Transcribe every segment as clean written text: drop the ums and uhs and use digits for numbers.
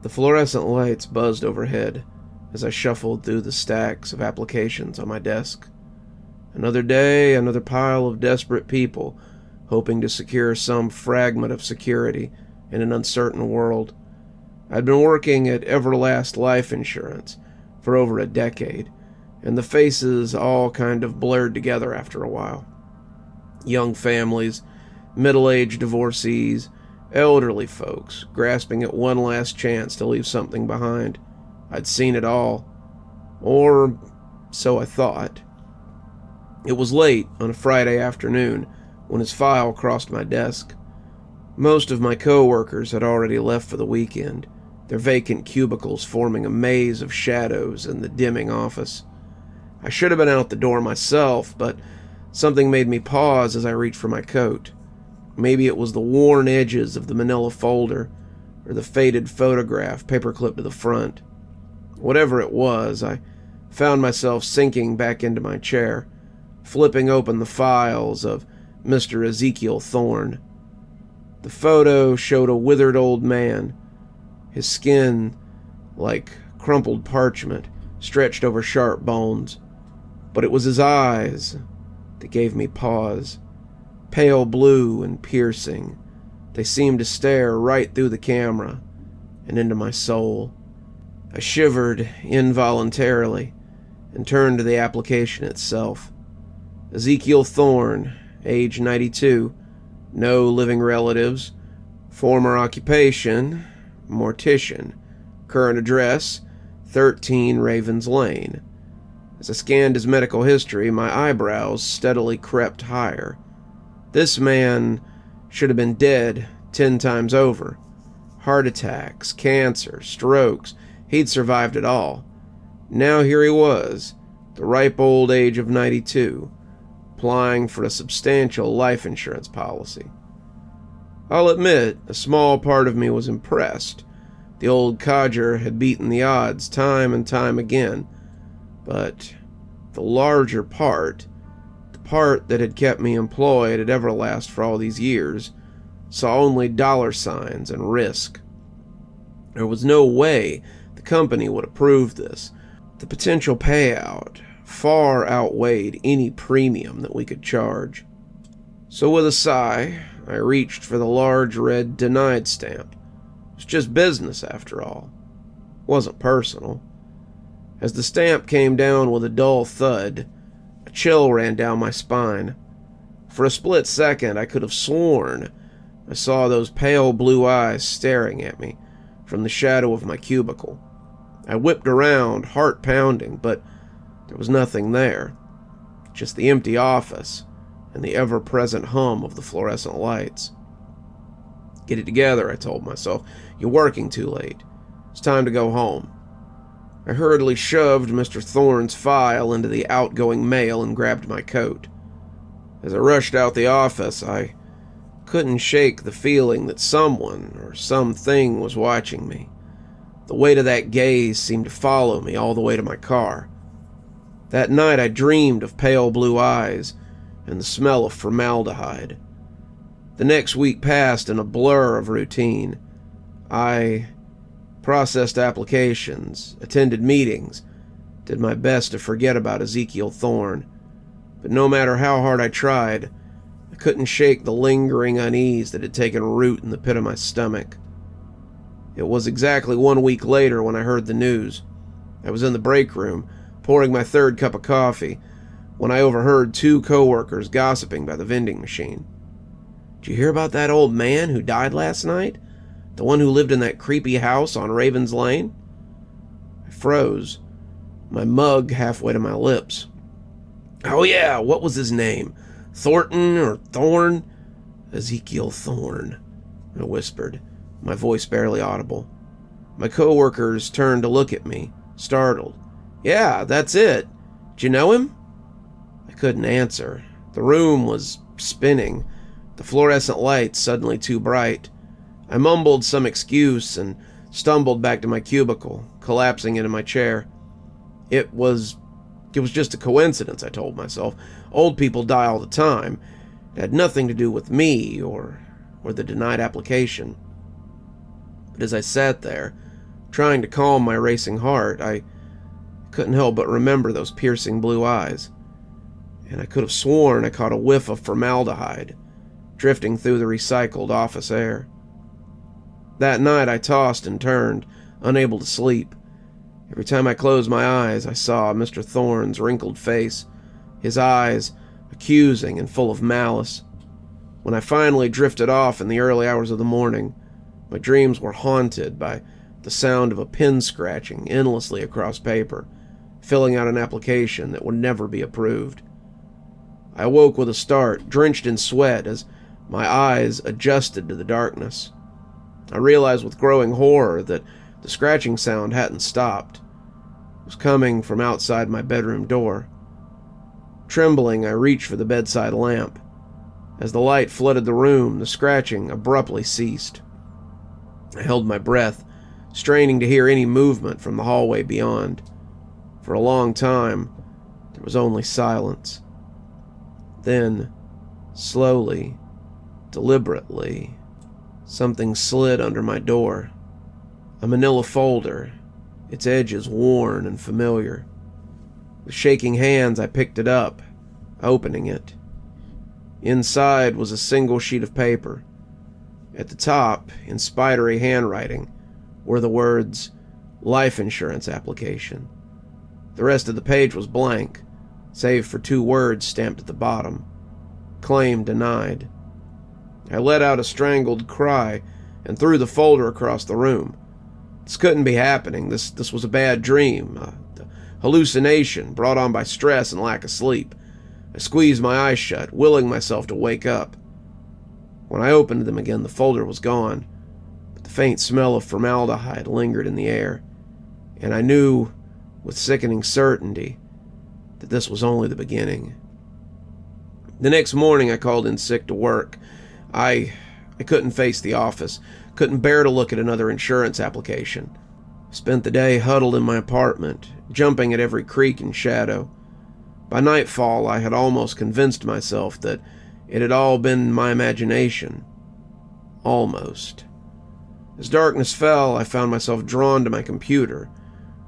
The fluorescent lights buzzed overhead as I shuffled through the stacks of applications on my desk. Another day, another pile of desperate people hoping to secure some fragment of security in an uncertain world. I'd been working at Everlast Life Insurance for over a decade, and the faces all kind of blurred together after a while. Young families, middle-aged divorcees, elderly folks grasping at one last chance to leave something behind. I'd seen it all. Or so I thought. It was late on a Friday afternoon when his file crossed my desk. Most of my co-workers had already left for the weekend, their vacant cubicles forming a maze of shadows in the dimming office. I should have been out the door myself, but something made me pause as I reached for my coat. Maybe it was the worn edges of the manila folder, or the faded photograph paperclipped to the front. Whatever it was, I found myself sinking back into my chair, flipping open the files of Mr. Ezekiel Thorne. The photo showed a withered old man, his skin like crumpled parchment stretched over sharp bones. But it was his eyes that gave me pause. Pale blue and piercing, they seemed to stare right through the camera and into my soul. I shivered involuntarily and turned to the application itself. Ezekiel Thorne, age 92, no living relatives, former occupation, mortician, current address, 13 Ravens Lane. As I scanned his medical history, my eyebrows steadily crept higher. This man should have been dead 10 times over. Heart attacks, cancer, strokes, he'd survived it all. Now here he was, the ripe old age of 92, applying for a substantial life insurance policy. I'll admit, a small part of me was impressed. The old codger had beaten the odds time and time again, but the larger part, the part that had kept me employed at Everlast for all these years, saw only dollar signs and risk. There was no way the company would approve this. The potential payout far outweighed any premium that we could charge. So with a sigh, I reached for the large red denied stamp. It's just business, after all. It wasn't personal. As the stamp came down with a dull thud, a chill ran down my spine. For a split second, I could have sworn I saw those pale blue eyes staring at me from the shadow of my cubicle. I whipped around, heart pounding, but there was nothing there. Just the empty office and the ever-present hum of the fluorescent lights. Get it together, I told myself. You're working too late. It's time to go home. I hurriedly shoved Mr. Thorne's file into the outgoing mail and grabbed my coat. As I rushed out the office, I couldn't shake the feeling that someone or something was watching me. The weight of that gaze seemed to follow me all the way to my car. That night I dreamed of pale blue eyes and the smell of formaldehyde. The next week passed in a blur of routine. I processed applications, attended meetings, did my best to forget about Ezekiel Thorne. But no matter how hard I tried, I couldn't shake the lingering unease that had taken root in the pit of my stomach. It was exactly 1 week later when I heard the news. I was in the break room, pouring my third cup of coffee, when I overheard 2 co-workers gossiping by the vending machine. "Did you hear about that old man who died last night? The one who lived in that creepy house on Ravens Lane?" I froze, my mug halfway to my lips. "Oh yeah, what was his name? Thornton or Thorne?" "Ezekiel Thorne," I whispered, my voice barely audible. My co-workers turned to look at me, startled. "Yeah, that's it. Did you know him?" I couldn't answer. The room was spinning, the fluorescent lights suddenly too bright. I mumbled some excuse and stumbled back to my cubicle, collapsing into my chair. It was just a coincidence, I told myself. Old people die all the time. It had nothing to do with me or the denied application. But as I sat there, Trying to calm my racing heart, I couldn't help but remember those piercing blue eyes, and I could have sworn I caught a whiff of formaldehyde drifting through the recycled office air. That night I tossed and turned, unable to sleep. Every time I closed my eyes, I saw Mr. Thorne's wrinkled face, his eyes accusing and full of malice. When I finally drifted off in the early hours of the morning, my dreams were haunted by the sound of a pen scratching endlessly across paper, filling out an application that would never be approved. I awoke with a start, drenched in sweat, as my eyes adjusted to the darkness. I realized with growing horror that the scratching sound hadn't stopped. It was coming from outside my bedroom door. Trembling, I reached for the bedside lamp. As the light flooded the room, the scratching abruptly ceased. I held my breath, straining to hear any movement from the hallway beyond. For a long time, there was only silence. Then, slowly, deliberately, something slid under my door. A manila folder, its edges worn and familiar. With shaking hands, I picked it up, opening it. Inside was a single sheet of paper. At the top, in spidery handwriting, were the words, "Life insurance application." The rest of the page was blank, save for 2 words stamped at the bottom. Claim denied. I let out a strangled cry and threw the folder across the room. This couldn't be happening. This was a bad dream, a hallucination brought on by stress and lack of sleep. I squeezed my eyes shut, willing myself to wake up. When I opened them again, the folder was gone, but the faint smell of formaldehyde lingered in the air, and I knew with sickening certainty that this was only the beginning. The next morning, I called in sick to work. I couldn't face the office, couldn't bear to look at another insurance application. Spent the day huddled in my apartment, jumping at every creak and shadow. By nightfall, I had almost convinced myself that it had all been my imagination. Almost. As darkness fell, I found myself drawn to my computer.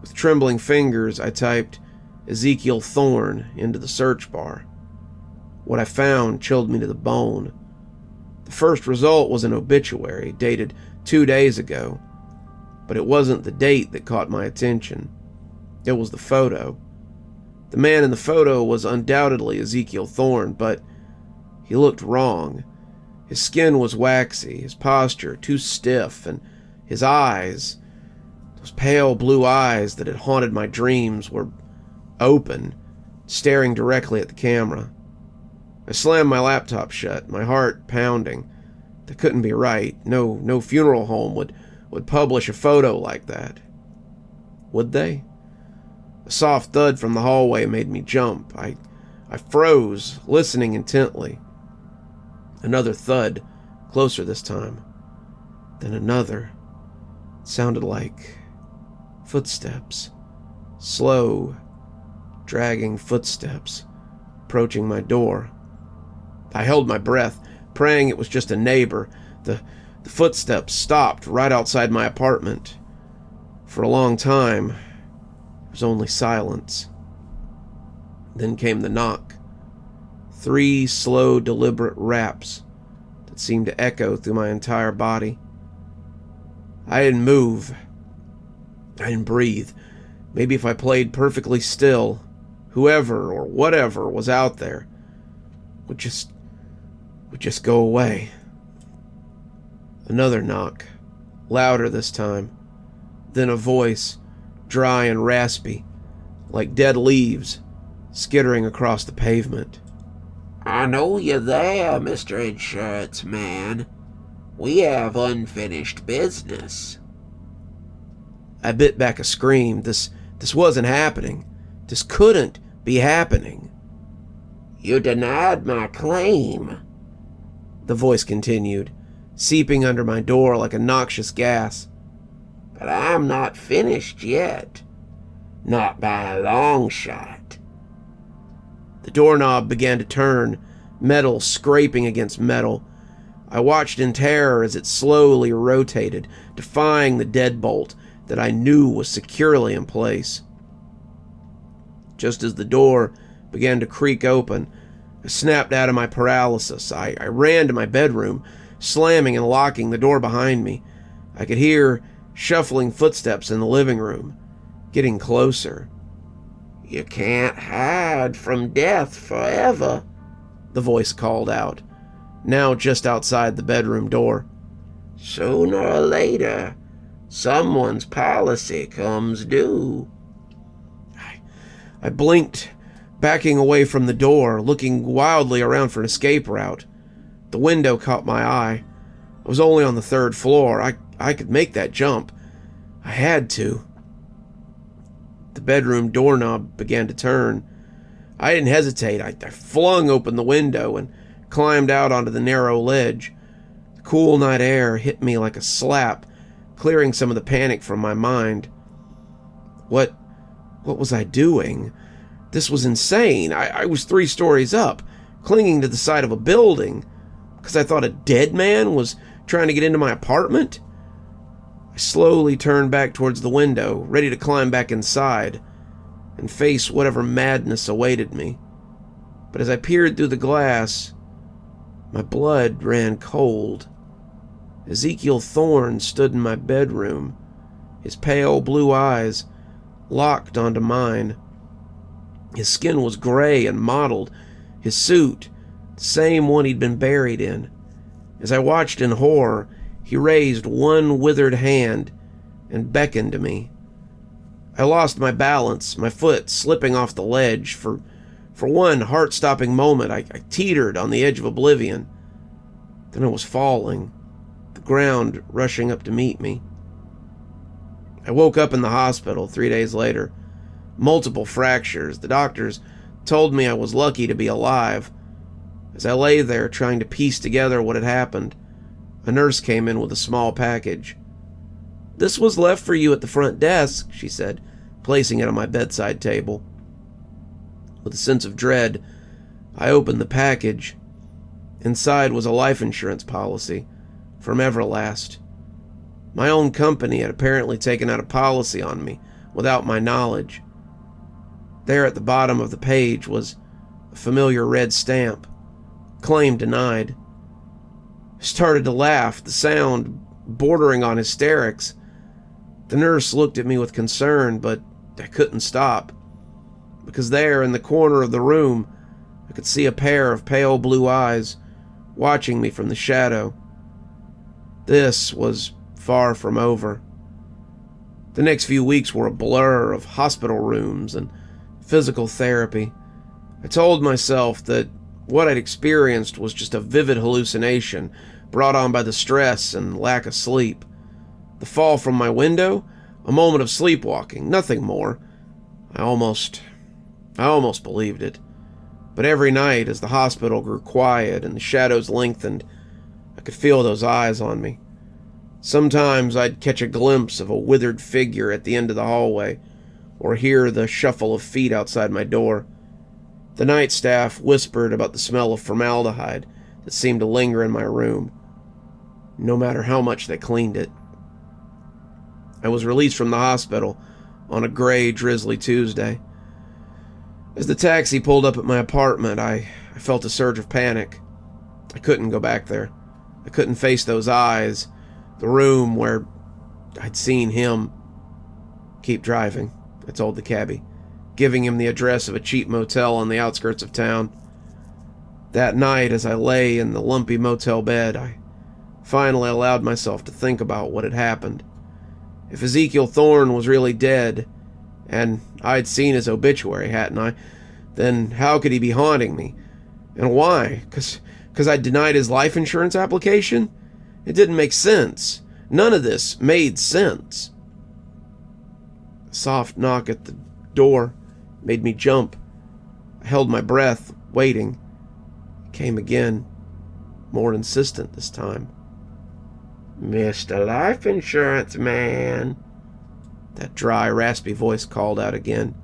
With trembling fingers, I typed Ezekiel Thorne into the search bar. What I found chilled me to the bone. The first result was an obituary dated 2 days ago, but it wasn't the date that caught my attention. It was the photo. The man in the photo was undoubtedly Ezekiel Thorne, but he looked wrong. His skin was waxy, his posture too stiff, and his eyes, those pale blue eyes that had haunted my dreams, were open, staring directly at the camera. I slammed my laptop shut, my heart pounding. That couldn't be right. No funeral home would publish a photo like that. Would they? A soft thud from the hallway made me jump. I froze, listening intently. Another thud, closer this time. Then another. It sounded like footsteps. Slow, dragging footsteps, approaching my door. I held my breath, praying it was just a neighbor. The footsteps stopped right outside my apartment. For a long time, there was only silence. Then came the knock. 3 slow, deliberate raps that seemed to echo through my entire body. I didn't move. I didn't breathe. Maybe if I played perfectly still, whoever or whatever was out there would just go away. Another knock, louder this time. Then a voice, dry and raspy, like dead leaves, skittering across the pavement. "I know you're there, Mr. Insurance Man. We have unfinished business." I bit back a scream. This wasn't happening. This couldn't be happening. "You denied my claim," the voice continued, seeping under my door like a noxious gas. "but I'm not finished yet. Not by a long shot." The doorknob began to turn, metal scraping against metal. I watched in terror as it slowly rotated, defying the deadbolt, that I knew was securely in place. Just as the door began to creak open, I snapped out of my paralysis. I ran to my bedroom, slamming and locking the door behind me. I could hear shuffling footsteps in the living room, getting closer. "You can't hide from death forever," the voice called out, now just outside the bedroom door. "Sooner or later, someone's policy comes due." I blinked, backing away from the door, looking wildly around for an escape route. The window caught my eye. I was only on the 3rd floor. I could make that jump. I had to. The bedroom doorknob began to turn. I didn't hesitate. I flung open the window and climbed out onto the narrow ledge. The cool night air hit me like a slap, clearing some of the panic from my mind. What was I doing? This was insane. I was 3 stories up, clinging to the side of a building, because I thought a dead man was trying to get into my apartment. I slowly turned back towards the window, ready to climb back inside and face whatever madness awaited me. But as I peered through the glass, my blood ran cold. Ezekiel Thorne stood in my bedroom, his pale blue eyes locked onto mine. His skin was gray and mottled, his suit the same one he'd been buried in. As I watched in horror, he raised one withered hand and beckoned to me. I lost my balance, my foot slipping off the ledge. For one heart-stopping moment, I teetered on the edge of oblivion. Then I was falling, the ground rushing up to meet me. I woke up in the hospital 3 days later. Multiple fractures. The doctors told me I was lucky to be alive. As I lay there trying to piece together what had happened, a nurse came in with a small package. "This was left for you at the front desk," she said, placing it on my bedside table. With a sense of dread, I opened the package. Inside was a life insurance policy from Everlast. My own company had apparently taken out a policy on me without my knowledge. There at the bottom of the page was a familiar red stamp, claim denied. I started to laugh, the sound bordering on hysterics. The nurse looked at me with concern, but I couldn't stop, because there in the corner of the room, I could see a pair of pale blue eyes watching me from the shadow. This was far from over. The next few weeks were a blur of hospital rooms and physical therapy. I told myself that what I'd experienced was just a vivid hallucination brought on by the stress and lack of sleep. The fall from my window, a moment of sleepwalking, nothing more. I almost believed it. But every night, as the hospital grew quiet and the shadows lengthened, I could feel those eyes on me. Sometimes I'd catch a glimpse of a withered figure at the end of the hallway, or hear the shuffle of feet outside my door. The night staff whispered about the smell of formaldehyde that seemed to linger in my room, no matter how much they cleaned it. I was released from the hospital on a gray, drizzly Tuesday. As the taxi pulled up at my apartment, I felt a surge of panic. I couldn't go back there. I couldn't face those eyes, the room where I'd seen him. "Keep driving," I told the cabbie, giving him the address of a cheap motel on the outskirts of town. That night, as I lay in the lumpy motel bed, I finally allowed myself to think about what had happened. If Ezekiel Thorne was really dead, and I'd seen his obituary, hadn't I, then how could he be haunting me? And why? 'Cause I'd denied his life insurance application? It didn't make sense. None of this made sense. A soft knock at the door made me jump. I held my breath, waiting. It came again, more insistent this time. "Mr. Life Insurance Man," that dry, raspy voice called out again.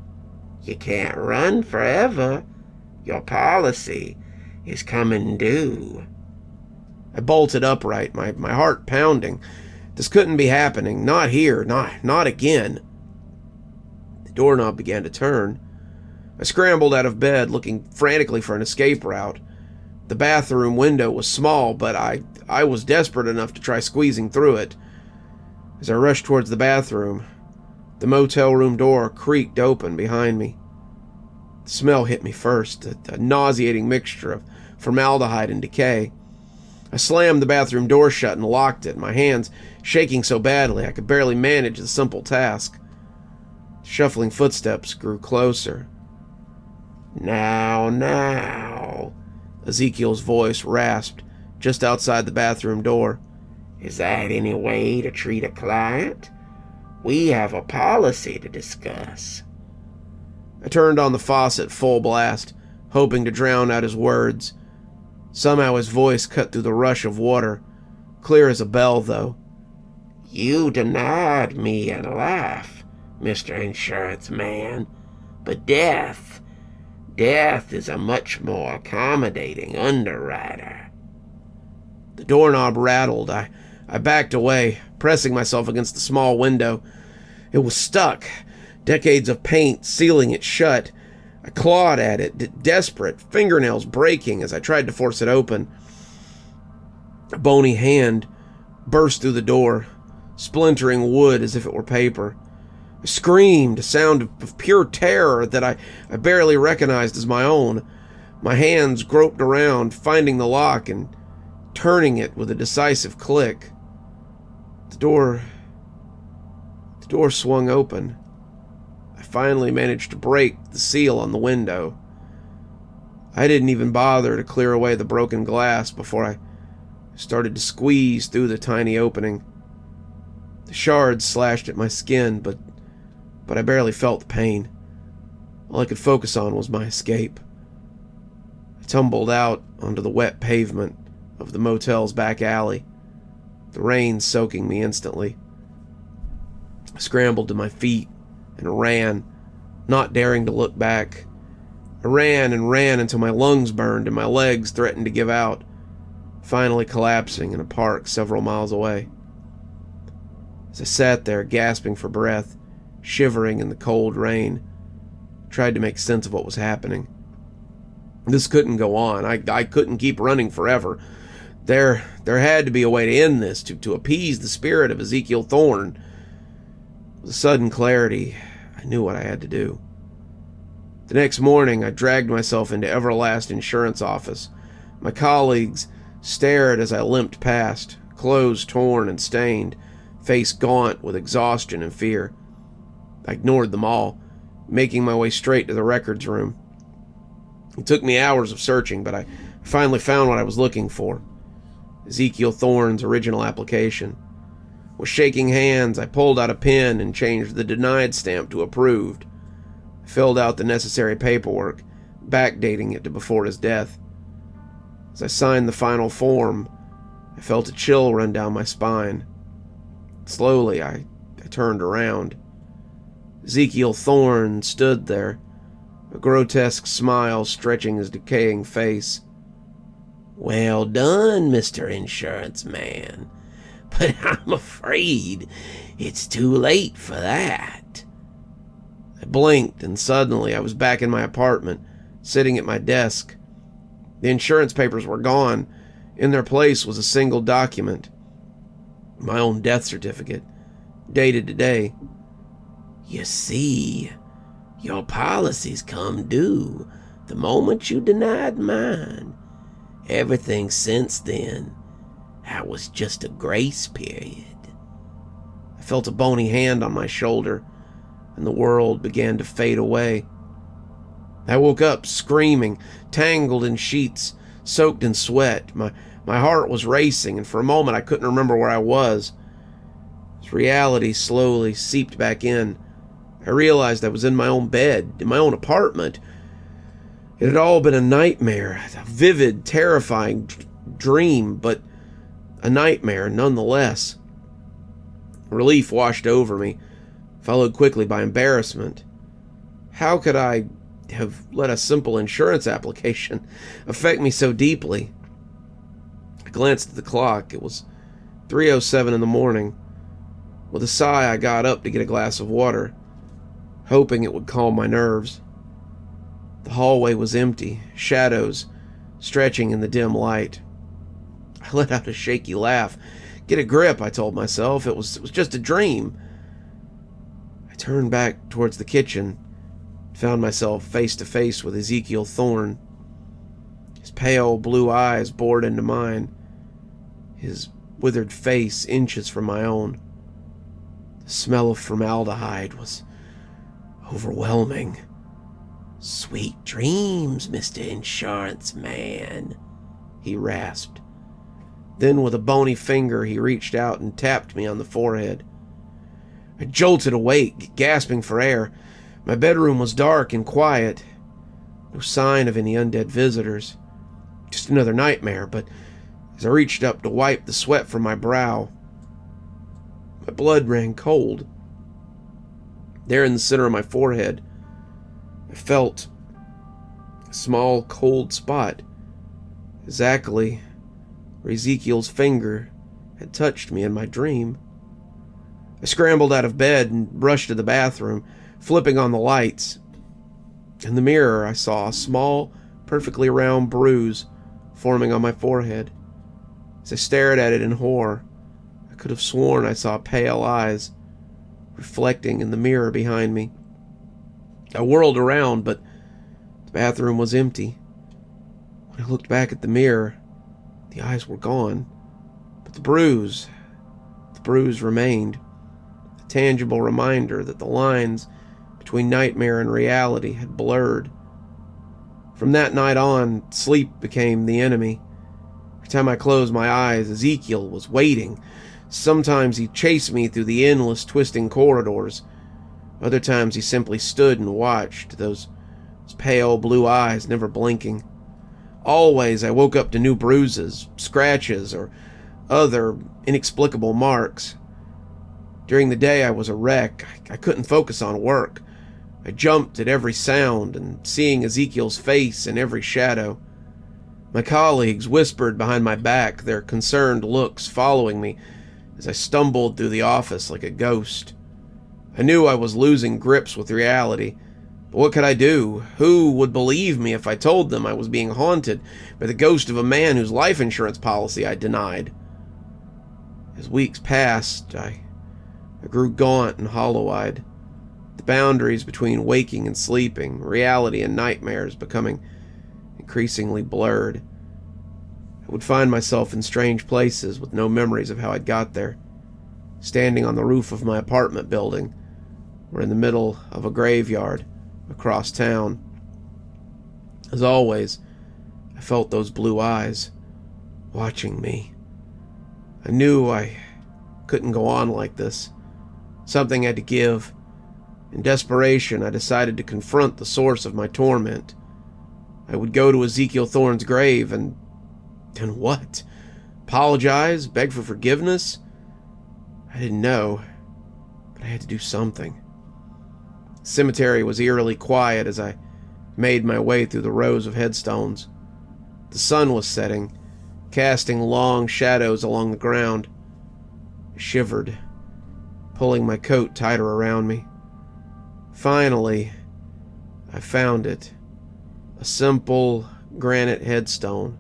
"You can't run forever. Your policy is coming due." I bolted upright, my heart pounding. This couldn't be happening. Not here. Not again. The doorknob began to turn. I scrambled out of bed, looking frantically for an escape route. The bathroom window was small, but I was desperate enough to try squeezing through it. As I rushed towards the bathroom, the motel room door creaked open behind me. The smell hit me first, a nauseating mixture of formaldehyde and decay. I slammed the bathroom door shut and locked it, my hands shaking so badly I could barely manage the simple task. The shuffling footsteps grew closer. Now, Ezekiel's voice rasped just outside the bathroom door. Is that any way to treat a client? We have a policy to discuss. I turned on the faucet full blast, hoping to drown out his words. Somehow his voice cut through the rush of water, clear as a bell, though. You denied me a life, Mr. Insurance Man, but death is a much more accommodating underwriter. The doorknob rattled. I backed away, pressing myself against the small window. It was stuck, decades of paint sealing it shut. I clawed at it, desperate, fingernails breaking as I tried to force it open. A bony hand burst through the door, splintering wood as if it were paper. I screamed, a sound of pure terror that I barely recognized as my own. My hands groped around, finding the lock and turning it with a decisive click. The door swung open. I finally managed to break the seal on the window. I didn't even bother to clear away the broken glass before I started to squeeze through the tiny opening. The shards slashed at my skin, but I barely felt the pain. All I could focus on was my escape. I tumbled out onto the wet pavement of the motel's back alley, the rain soaking me instantly. I scrambled to my feet and ran, not daring to look back. I ran and ran until my lungs burned and my legs threatened to give out, finally collapsing in a park several miles away. As I sat there gasping for breath, shivering in the cold rain, I tried to make sense of what was happening. This couldn't go on. I couldn't keep running forever. There had to be a way to end this, to appease the spirit of Ezekiel Thorne. With a sudden clarity, I knew what I had to do. The next morning, I dragged myself into Everlast Insurance office. My colleagues stared as I limped past, clothes torn and stained, face gaunt with exhaustion and fear. I ignored them all, making my way straight to the records room. It took me hours of searching, but I finally found what I was looking for. Ezekiel Thorne's original application. With shaking hands, I pulled out a pen and changed the denied stamp to approved. I filled out the necessary paperwork, backdating it to before his death. As I signed the final form, I felt a chill run down my spine. Slowly, I turned around. Ezekiel Thorne stood there, a grotesque smile stretching his decaying face. Well done, Mr. Insurance Man, but I'm afraid it's too late for that. I blinked, and suddenly I was back in my apartment, sitting at my desk. The insurance papers were gone. In their place was a single document. My own death certificate, dated today. You see, your policies come due the moment you denied mine. Everything since then, that was just a grace period. I felt a bony hand on my shoulder, and the world began to fade away. I woke up screaming, tangled in sheets, soaked in sweat. My heart was racing, and for a moment I couldn't remember where I was. As reality slowly seeped back in, I realized I was in my own bed, in my own apartment. It had all been a nightmare, a vivid, terrifying dream, but a nightmare nonetheless. Relief washed over me, followed quickly by embarrassment. How could I have let a simple insurance application affect me so deeply? I glanced at the clock. It was 3:07 in the morning. With a sigh, I got up to get a glass of water, hoping it would calm my nerves. The hallway was empty, shadows stretching in the dim light. I let out a shaky laugh. Get a grip, I told myself. It was just a dream. I turned back towards the kitchen, found myself face to face with Ezekiel Thorne. His pale blue eyes bored into mine, his withered face inches from my own. The smell of formaldehyde was overwhelming. "Sweet dreams, Mr. Insurance Man," he rasped. Then with a bony finger he reached out and tapped me on the forehead. I jolted awake, gasping for air. My bedroom was dark and quiet. No sign of any undead visitors. Just another nightmare, but as I reached up to wipe the sweat from my brow, my blood ran cold. There in the center of my forehead, I felt a small cold spot, exactly where Ezekiel's finger had touched me in my dream. I scrambled out of bed and rushed to the bathroom, flipping on the lights. In the mirror, I saw a small, perfectly round bruise forming on my forehead. As I stared at it in horror, I could have sworn I saw pale eyes reflecting in the mirror behind me. I whirled around, but the bathroom was empty. When I looked back at the mirror, the eyes were gone, but the bruise remained. A tangible reminder that the lines between nightmare and reality had blurred. From that night on, sleep became the enemy. Every time I closed my eyes, Ezekiel was waiting. Sometimes he chased me through the endless twisting corridors. Other times he simply stood and watched, those pale blue eyes never blinking. Always I woke up to new bruises, scratches, or other inexplicable marks. During the day I was a wreck. I couldn't focus on work. I jumped at every sound and seeing Ezekiel's face in every shadow. My colleagues whispered behind my back, their concerned looks following me as I stumbled through the office like a ghost. I knew I was losing grips with reality, but what could I do? Who would believe me if I told them I was being haunted by the ghost of a man whose life insurance policy I denied? As weeks passed, I grew gaunt and hollow-eyed, the boundaries between waking and sleeping, reality and nightmares becoming increasingly blurred. I would find myself in strange places with no memories of how I'd got there, standing on the roof of my apartment building or in the middle of a graveyard across town. As always, I felt those blue eyes watching me. I knew I couldn't go on like this. Something had to give. In desperation, I decided to confront the source of my torment. I would go to Ezekiel Thorne's grave and what? Apologize? Beg for forgiveness? I didn't know, but I had to do something. The cemetery was eerily quiet as I made my way through the rows of headstones. The sun was setting, casting long shadows along the ground. I shivered, pulling my coat tighter around me. Finally, I found it. A simple granite headstone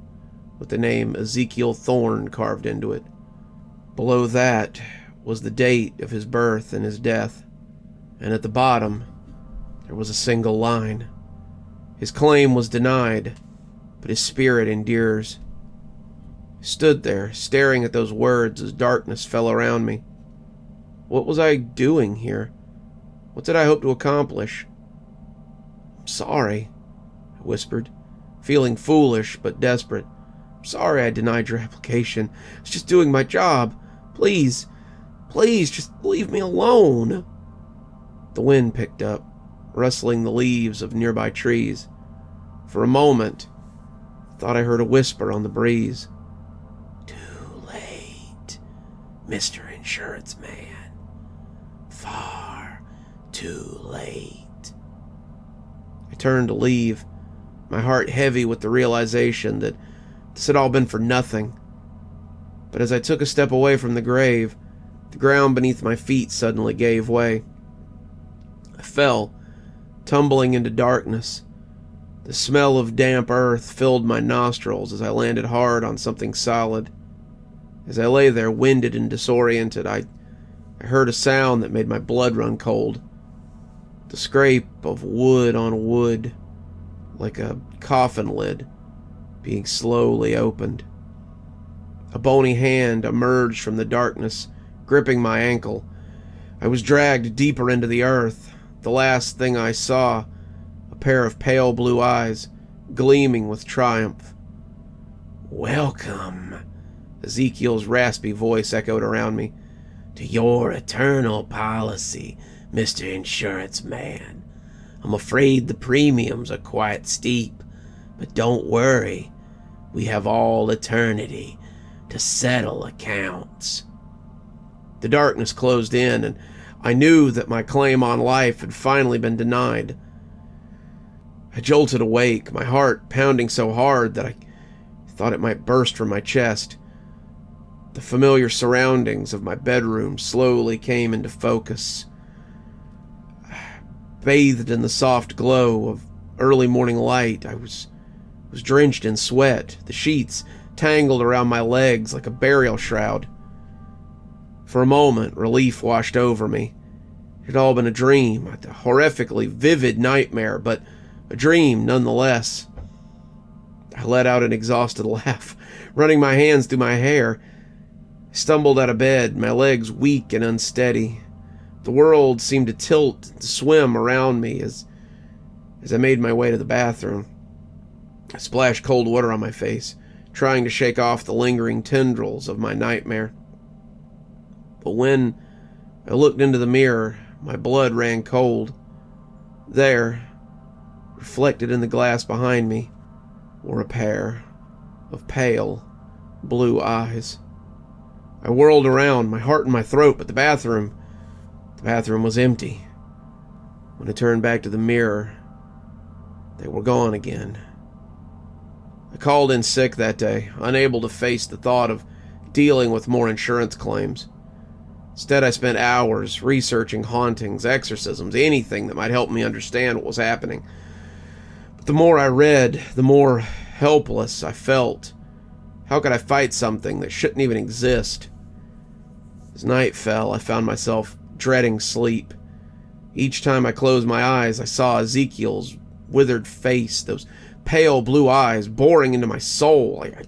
with the name Ezekiel Thorne carved into it. Below that was the date of his birth and his death, and at the bottom there was a single line. His claim was denied, but his spirit endures. I stood there, staring at those words as darkness fell around me. What was I doing here? What did I hope to accomplish? "I'm sorry," I whispered, feeling foolish but desperate. "I'm sorry I denied your application. I was just doing my job. Please, just leave me alone." The wind picked up, rustling the leaves of nearby trees. For a moment, I thought I heard a whisper on the breeze. "Too late, Mr. Insurance Man. Far too late." I turned to leave, my heart heavy with the realization that this had all been for nothing. But as I took a step away from the grave, The ground beneath my feet suddenly gave way. I fell, tumbling into darkness. The smell of damp earth filled my nostrils as I landed hard on something solid. As I lay there, winded and disoriented, I heard a sound that made my blood run cold. The scrape of wood on wood, like a coffin lid being slowly opened. A bony hand emerged from the darkness, gripping my ankle. I was dragged deeper into the earth. The last thing I saw, a pair of pale blue eyes, gleaming with triumph. "Welcome," Ezekiel's raspy voice echoed around me. "to your eternal policy, Mr. Insurance Man. I'm afraid the premiums are quite steep, but don't worry. We have all eternity to settle accounts." The darkness closed in, and I knew that my claim on life had finally been denied. I jolted awake, my heart pounding so hard that I thought it might burst from my chest. The familiar surroundings of my bedroom slowly came into focus. Bathed in the soft glow of early morning light, I was drenched in sweat, the sheets tangled around my legs like a burial shroud. For a moment, relief washed over me. It had all been a dream, a horrifically vivid nightmare, but a dream nonetheless. I let out an exhausted laugh, running my hands through my hair. I stumbled out of bed, my legs weak and unsteady. The world seemed to tilt and swim around me as I made my way to the bathroom. I splashed cold water on my face, trying to shake off the lingering tendrils of my nightmare. But when I looked into the mirror, my blood ran cold. There, reflected in the glass behind me, were a pair of pale blue eyes. I whirled around, my heart in my throat, but the bathroom was empty. When I turned back to the mirror, they were gone again. I called in sick that day, unable to face the thought of dealing with more insurance claims. Instead, I spent hours researching hauntings, exorcisms, anything that might help me understand what was happening. But the more I read, the more helpless I felt. How could I fight something that shouldn't even exist? As night fell, I found myself dreading sleep. Each time I closed my eyes, I saw Ezekiel's withered face, those pale blue eyes boring into my soul. I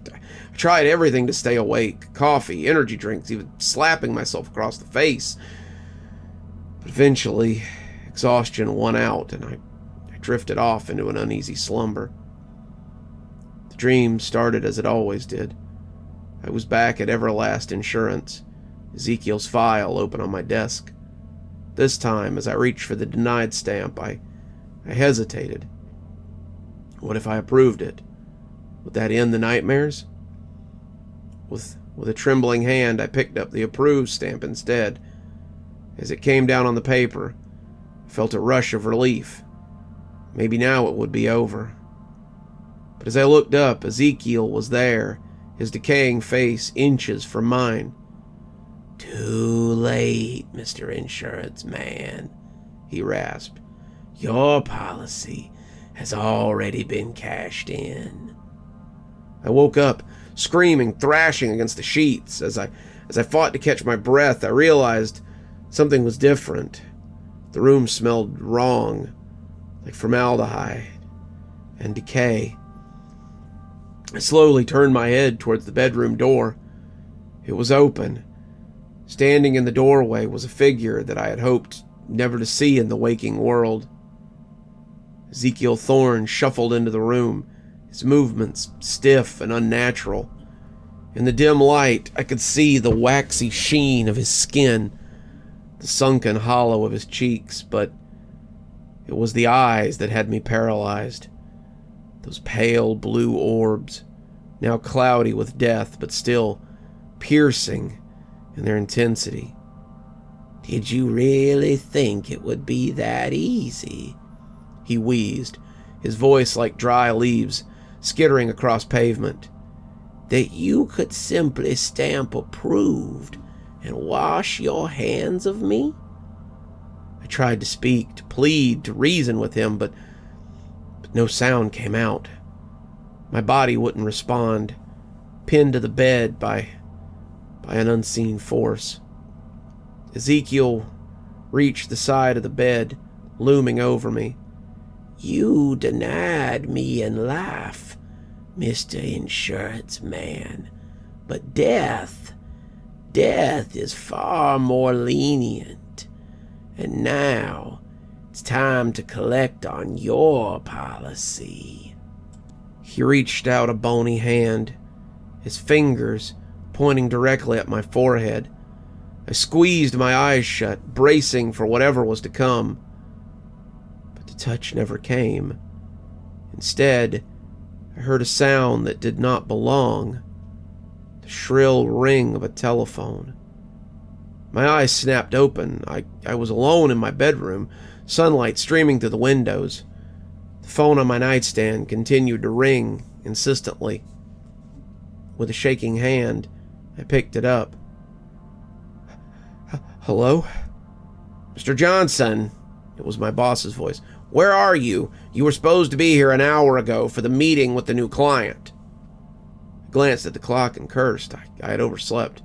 tried everything to stay awake. Coffee, energy drinks, even slapping myself across the face. But eventually, exhaustion won out, and I drifted off into an uneasy slumber. The dream started as it always did. I was back at Everlast Insurance, Ezekiel's file open on my desk. This time, as I reached for the denied stamp, I hesitated. What if I approved it? Would that end the nightmares? With a trembling hand, I picked up the approved stamp instead. As it came down on the paper, I felt a rush of relief. Maybe now it would be over. But as I looked up, Ezekiel was there, his decaying face inches from mine. "Too late, Mr. Insurance Man," he rasped. "Your policy has already been cashed in." I woke up, screaming, thrashing against the sheets. As I fought to catch my breath, I realized something was different. The room smelled wrong, like formaldehyde and decay. I slowly turned my head towards the bedroom door. It was open. Standing in the doorway was a figure that I had hoped never to see in the waking world. Ezekiel Thorne shuffled into the room, his movements stiff and unnatural. In the dim light, I could see the waxy sheen of his skin, the sunken hollow of his cheeks, but it was the eyes that had me paralyzed. Those pale blue orbs, now cloudy with death, but still piercing in their intensity. "Did you really think it would be that easy?" he wheezed, his voice like dry leaves skittering across pavement. "That you could simply stamp approved and wash your hands of me?" I tried to speak, to plead, to reason with him, but no sound came out. My body wouldn't respond, pinned to the bed by an unseen force. Ezekiel reached the side of the bed, looming over me. "You denied me in life, Mr. Insurance Man, but death is far more lenient, and now it's time to collect on your policy." He reached out a bony hand, his fingers pointing directly at my forehead. I squeezed my eyes shut, bracing for whatever was to come. But the touch never came. Instead, I heard a sound that did not belong. The shrill ring of a telephone. My eyes snapped open. I was alone in my bedroom, sunlight streaming through the windows. The phone on my nightstand continued to ring insistently. With a shaking hand, I picked it up. "Hello?" "Mr. Johnson," it was my boss's voice. "Where are you? You were supposed to be here an hour ago for the meeting with the new client." I glanced at the clock and cursed. I had overslept.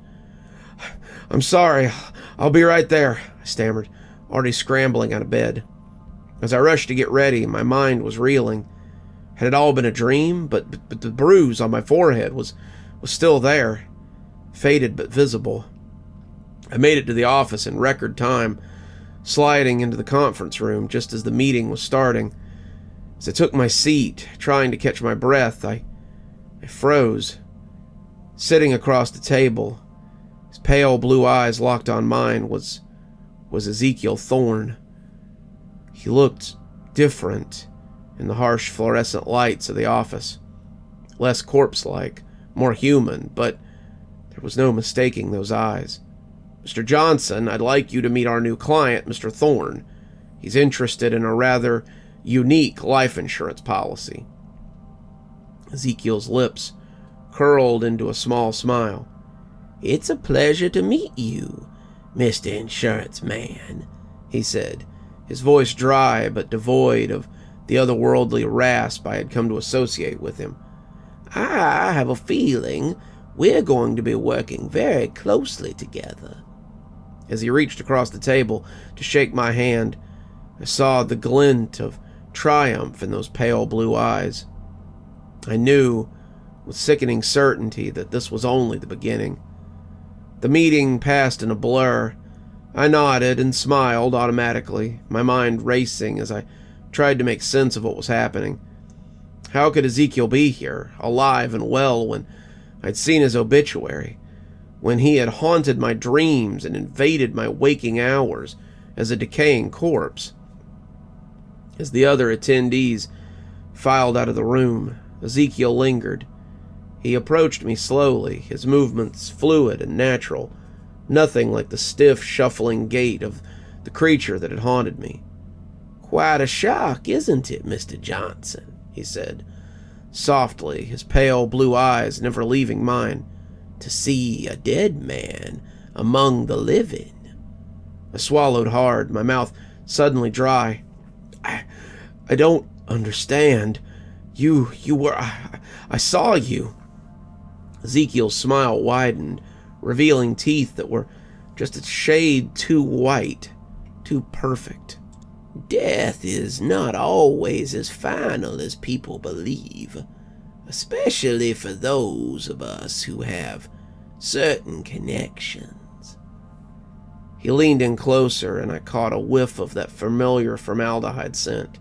"I'm sorry. I'll be right there," I stammered, already scrambling out of bed. As I rushed to get ready, my mind was reeling. Had it all been a dream? But the bruise on my forehead was still there, faded but visible. I made it to the office in record time, sliding into the conference room just as the meeting was starting. As I took my seat, trying to catch my breath, I froze. Sitting across the table, his pale blue eyes locked on mine, was Ezekiel Thorne. He looked different in the harsh fluorescent lights of the office. Less corpse-like, more human, but there was no mistaking those eyes. "Mr. Johnson, I'd like you to meet our new client, Mr. Thorne. He's interested in a rather unique life insurance policy." Ezekiel's lips curled into a small smile. "It's a pleasure to meet you, Mr. Insurance Man," he said, his voice dry but devoid of the otherworldly rasp I had come to associate with him. "I have a feeling we're going to be working very closely together." As he reached across the table to shake my hand, I saw the glint of triumph in those pale blue eyes. I knew with sickening certainty that this was only the beginning. The meeting passed in a blur. I nodded and smiled automatically, my mind racing as I tried to make sense of what was happening. How could Ezekiel be here, alive and well, when I'd seen his obituary, when he had haunted my dreams and invaded my waking hours as a decaying corpse? As the other attendees filed out of the room, Ezekiel lingered. He approached me slowly, his movements fluid and natural, nothing like the stiff, shuffling gait of the creature that had haunted me. "Quite a shock, isn't it, Mr. Johnson?" he said, softly, his pale blue eyes never leaving mine. "To see a dead man among the living." I swallowed hard, my mouth suddenly dry. I don't understand. You were... I saw you." Ezekiel's smile widened, revealing teeth that were just a shade too white, too perfect. "Death is not always as final as people believe, especially for those of us who have certain connections." He leaned in closer, and I caught a whiff of that familiar formaldehyde scent.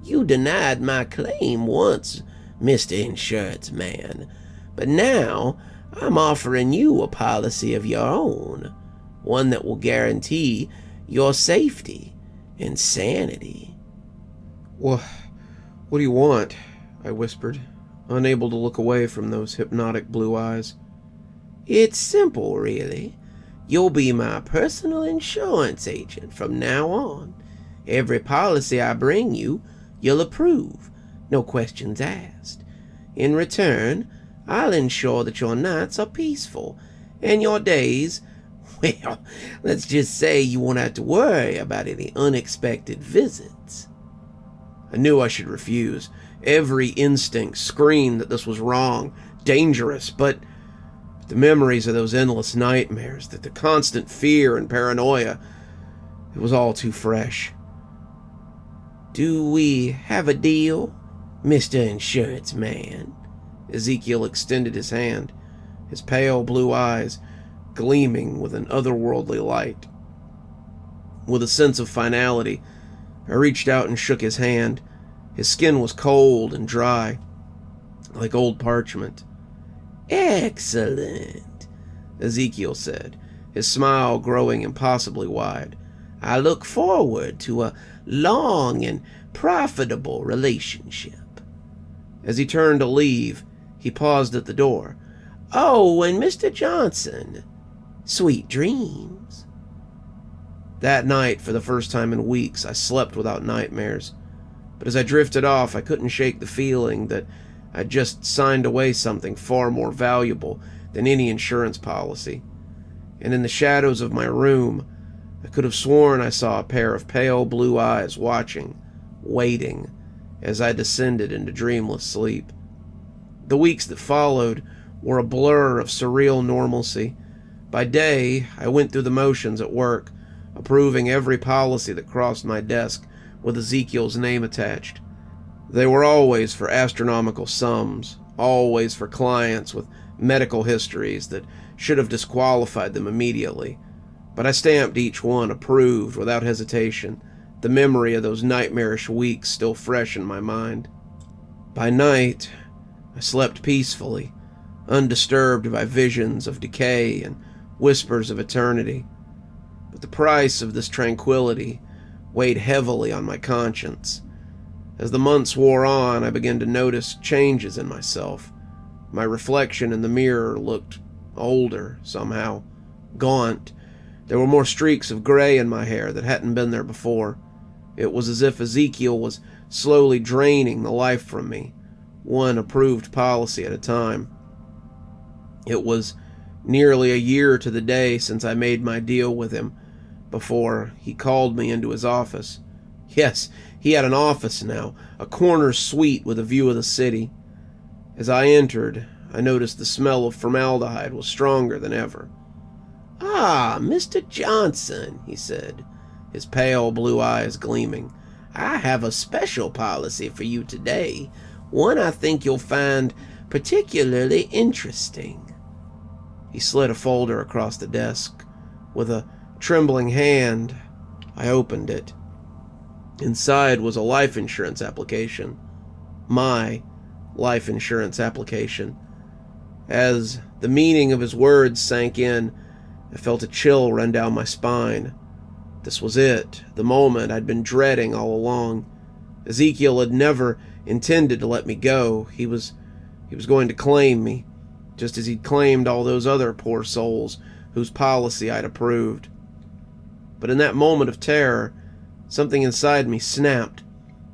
"You denied my claim once, Mr. Insurance Man, but now I'm offering you a policy of your own, one that will guarantee your safety and sanity." What do you want?" I whispered, unable to look away from those hypnotic blue eyes. "It's simple, really. You'll be my personal insurance agent from now on. Every policy I bring you, you'll approve, no questions asked. In return, I'll ensure that your nights are peaceful and your days, Well, let's just say you won't have to worry about any unexpected visits. I knew I should refuse. Every instinct screamed that this was wrong, dangerous, but the memories of those endless nightmares, the constant fear and paranoia, it was all too fresh. Do we have a deal, Mr. Insurance Man? Ezekiel extended his hand, his pale blue eyes gleaming with an otherworldly light. With a sense of finality, I reached out and shook his hand. His skin was cold and dry, like old parchment. Excellent, Ezekiel said, his smile growing impossibly wide. I look forward to a long and profitable relationship. As he turned to leave, he paused at the door. Oh, and Mr. Johnson, sweet dreams. That night, for the first time in weeks, I slept without nightmares. But as I drifted off, I couldn't shake the feeling that I'd just signed away something far more valuable than any insurance policy. And in the shadows of my room, I could have sworn I saw a pair of pale blue eyes watching, waiting, as I descended into dreamless sleep. The weeks that followed were a blur of surreal normalcy. By day, I went through the motions at work, approving every policy that crossed my desk with Ezekiel's name attached. They were always for astronomical sums, always for clients with medical histories that should have disqualified them immediately. But I stamped each one approved without hesitation, the memory of those nightmarish weeks still fresh in my mind. By night, I slept peacefully, undisturbed by visions of decay and whispers of eternity. But the price of this tranquility weighed heavily on my conscience. As the months wore on, I began to notice changes in myself. My reflection in the mirror looked older, somehow, gaunt. There were more streaks of gray in my hair that hadn't been there before. It was as if Ezekiel was slowly draining the life from me, one approved policy at a time. It was nearly a year to the day since I made my deal with him, before he called me into his office. Yes, he had an office now, a corner suite with a view of the city. As I entered, I noticed the smell of formaldehyde was stronger than ever. Ah, Mr. Johnson, he said, his pale blue eyes gleaming. I have a special policy for you today, one I think you'll find particularly interesting. He slid a folder across the desk. With a trembling hand, I opened it. Inside was a life insurance application. My life insurance application. As the meaning of his words sank in, I felt a chill run down my spine. This was it, the moment I'd been dreading all along. Ezekiel had never intended to let me go. He was going to claim me, just as he'd claimed all those other poor souls whose policy I'd approved. But in that moment of terror, something inside me snapped.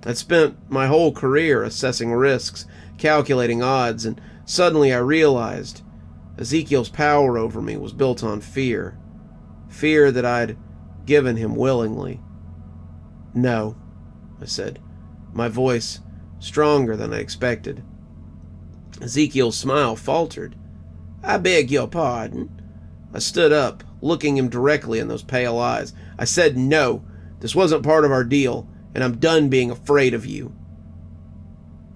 I'd spent my whole career assessing risks, calculating odds, and suddenly I realized Ezekiel's power over me was built on fear. Fear that I'd given him willingly. No, I said, my voice stronger than I expected. Ezekiel's smile faltered. I beg your pardon. I stood up, looking him directly in those pale eyes. I said no. This wasn't part of our deal, and I'm done being afraid of you.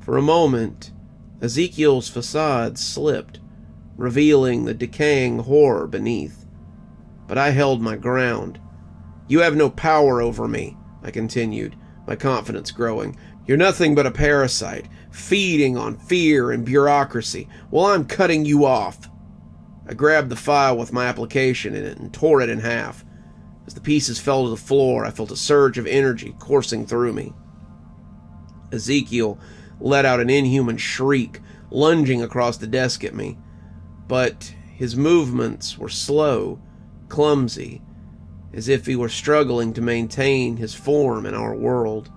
For a moment, Ezekiel's facade slipped, revealing the decaying horror beneath. But I held my ground. You have no power over me, I continued, my confidence growing. You're nothing but a parasite, feeding on fear and bureaucracy, while I'm cutting you off. I grabbed the file with my application in it and tore it in half. As the pieces fell to the floor, I felt a surge of energy coursing through me. Ezekiel let out an inhuman shriek, lunging across the desk at me. But his movements were slow, clumsy, as if he were struggling to maintain his form in our world.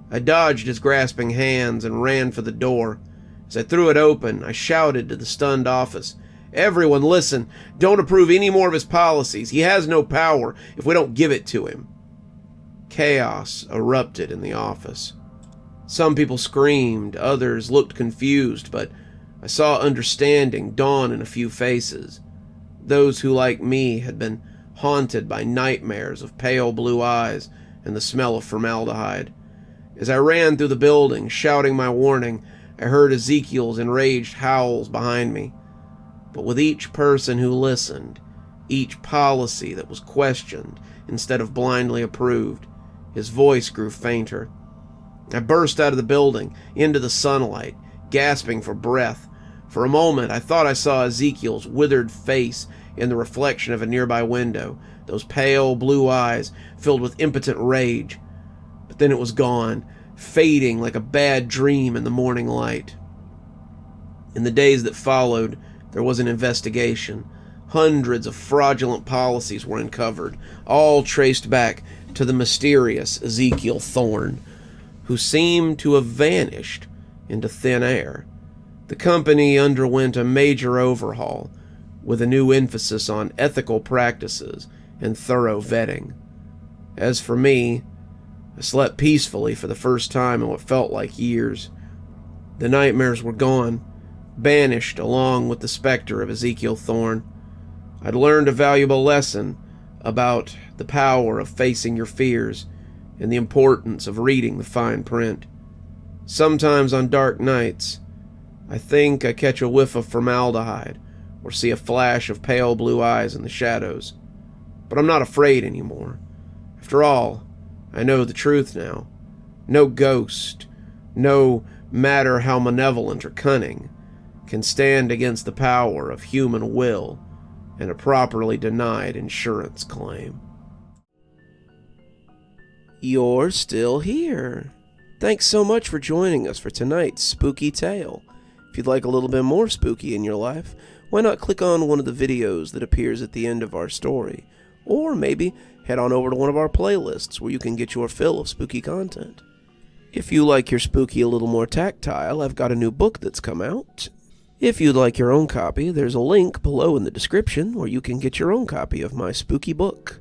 I dodged his grasping hands and ran for the door. As I threw it open, I shouted to the stunned office, Everyone, listen. Don't approve any more of his policies. He has no power if we don't give it to him." Chaos erupted in the office. Some people screamed, others looked confused, but I saw understanding dawn in a few faces. Those who, like me, had been haunted by nightmares of pale blue eyes and the smell of formaldehyde. As I ran through the building, shouting my warning, I heard Ezekiel's enraged howls behind me. But with each person who listened, each policy that was questioned instead of blindly approved, his voice grew fainter. I burst out of the building, into the sunlight, gasping for breath. For a moment, I thought I saw Ezekiel's withered face in the reflection of a nearby window, those pale blue eyes filled with impotent rage. But then it was gone, fading like a bad dream in the morning light. In the days that followed, there was an investigation. Hundreds of fraudulent policies were uncovered, all traced back to the mysterious Ezekiel Thorne, who seemed to have vanished into thin air. The company underwent a major overhaul, with a new emphasis on ethical practices and thorough vetting. As for me, I slept peacefully for the first time in what felt like years. The nightmares were gone, banished along with the specter of Ezekiel Thorne. I'd learned a valuable lesson about the power of facing your fears and the importance of reading the fine print. Sometimes on dark nights, I think I catch a whiff of formaldehyde or see a flash of pale blue eyes in the shadows. But I'm not afraid anymore. After all, I know the truth now. No ghost, no matter how malevolent or cunning, can stand against the power of human will and a properly denied insurance claim. You're still here. Thanks so much for joining us for tonight's spooky tale. If you'd like a little bit more spooky in your life, why not click on one of the videos that appears at the end of our story, or maybe head on over to one of our playlists where you can get your fill of spooky content. If you like your spooky a little more tactile, I've got a new book that's come out. If you'd like your own copy, there's a link below in the description where you can get your own copy of my spooky book.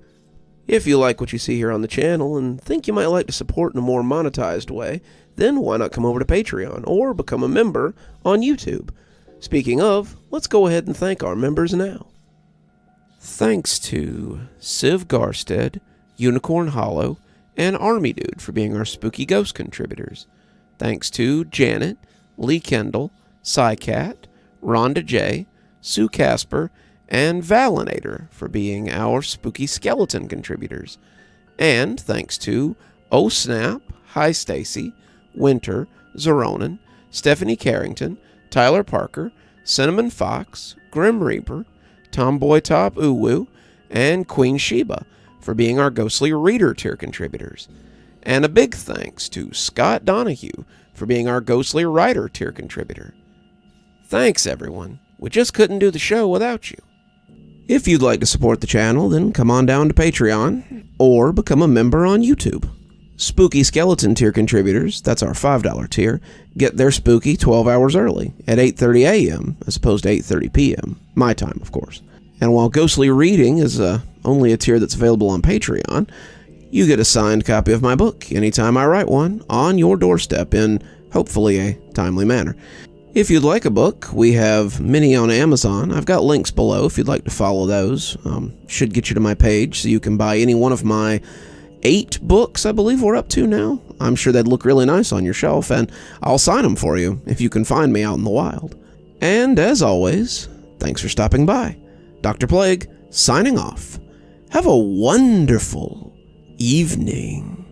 If you like what you see here on the channel and think you might like to support in a more monetized way, then why not come over to Patreon or become a member on YouTube? Speaking of, let's go ahead and thank our members now. Thanks to Civ Garstad, Unicorn Hollow, and Army Dude for being our spooky ghost contributors. Thanks to Janet, Lee Kendall, Saikat, Ronda J, Sue Casper, and Valinator for being our spooky skeleton contributors. And thanks to Oh Snap, Hi Stacy, Winter, Xaronan, Stephanie Carrington, Tyler Parker, Cinnamon Fox, Grim Reaper, TomBoiTopUwU, and Queen Sheebah for being our ghostly reader tier contributors. And a big thanks to Scott Donahue for being our ghostly writer tier contributor. Thanks everyone, we just couldn't do the show without you. If you'd like to support the channel, then come on down to Patreon or become a member on YouTube. Spooky Skeleton tier contributors, that's our $5 tier, get their spooky 12 hours early at 8:30 a.m. as opposed to 8:30 p.m. my time, of course. And while Ghostly Reading is only a tier that's available on Patreon, you get a signed copy of my book anytime I write one on your doorstep in, hopefully, a timely manner. If you'd like a book, we have many on Amazon. I've got links below if you'd like to follow those. Should get you to my page so you can buy any one of my 8 books I believe we're up to now. I'm sure they'd look really nice on your shelf, and I'll sign them for you if you can find me out in the wild. And as always, thanks for stopping by. Dr. Plague, signing off. Have a wonderful evening.